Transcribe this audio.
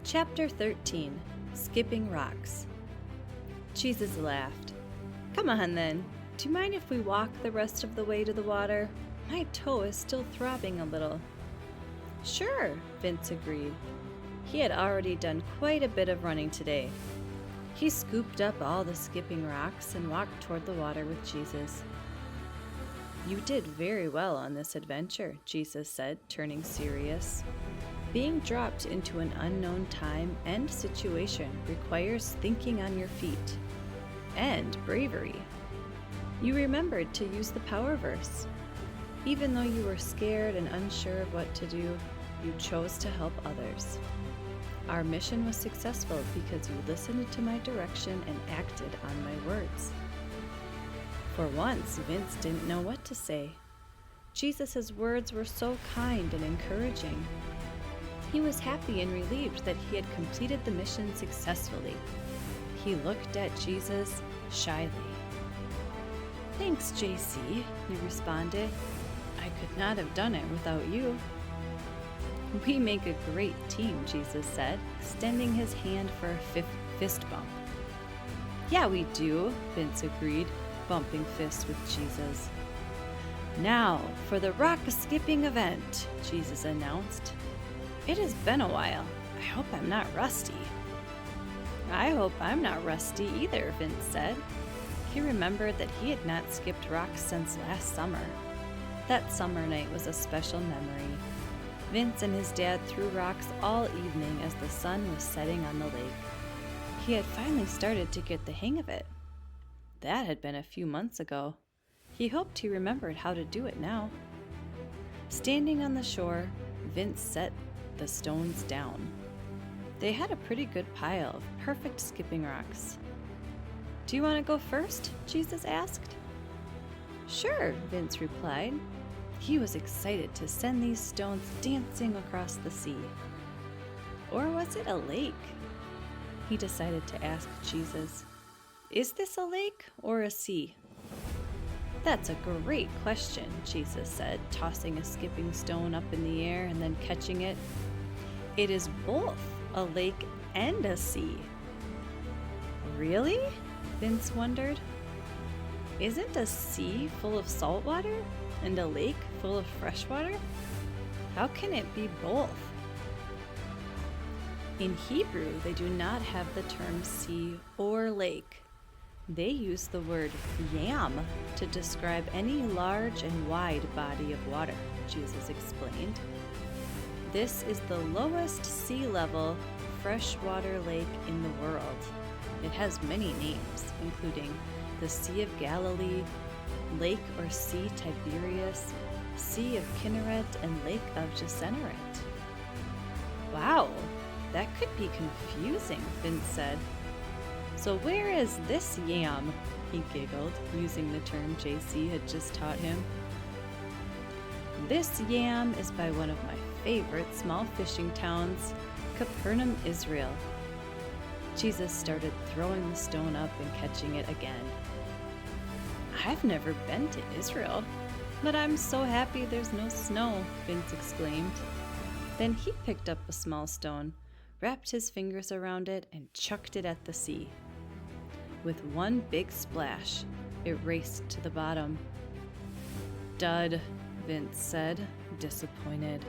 Chapter 13, Skipping Rocks. Jesus laughed. Come on then, do you mind if we walk the rest of the way to the water? My toe is still throbbing a little. Sure, Vince agreed. He had already done quite a bit of running today. He scooped up all the skipping rocks and walked toward the water with Jesus. You did very well on this adventure, Jesus said, turning serious. Being dropped into an unknown time and situation requires thinking on your feet and bravery. You remembered to use the power verse. Even though you were scared and unsure of what to do, you chose to help others. Our mission was successful because you listened to my direction and acted on my words. For once, Vince didn't know what to say. Jesus' words were so kind and encouraging. He was happy and relieved that he had completed the mission successfully. He looked at Jesus shyly. Thanks, JC, he responded. I could not have done it without you. We make a great team, Jesus said, extending his hand for a fist bump. Yeah, we do, Vince agreed, bumping fists with Jesus. Now, for the rock skipping event, Jesus announced. It has been a while. I hope I'm not rusty. I hope I'm not rusty either, Vince said. He remembered that he had not skipped rocks since last summer. That summer night was a special memory. Vince and his dad threw rocks all evening as the sun was setting on the lake. He had finally started to get the hang of it. That had been a few months ago. He hoped he remembered how to do it now. Standing on the shore, Vince set the stones down. They had a pretty good pile of perfect skipping rocks. Do you want to go first? Jesus asked. Sure, Vince replied. He was excited to send these stones dancing across the sea. Or was it a lake? He decided to ask Jesus. Is this a lake or a sea? That's a great question, Jesus said, tossing a skipping stone up in the air and then catching it. It is both a lake and a sea. Really? Vince wondered. Isn't a sea full of salt water and a lake full of fresh water? How can it be both? In Hebrew, they do not have the term sea or lake. They use the word yam to describe any large and wide body of water, Jesus explained. This is the lowest sea level freshwater lake in the world. It has many names, including the Sea of Galilee, Lake or Sea Tiberias, Sea of Kinneret, and Lake of Gennesaret. Wow, that could be confusing, Vince said. So where is this yam? He giggled, using the term JC had just taught him. This yam is by one of my favorite small fishing towns, Capernaum, Israel. Jesus started throwing the stone up and catching it again. I've never been to Israel, but I'm so happy there's no snow, Vince exclaimed. Then he picked up a small stone, wrapped his fingers around it, and chucked it at the sea. With one big splash, it raced to the bottom. Dud, Vince said, disappointed.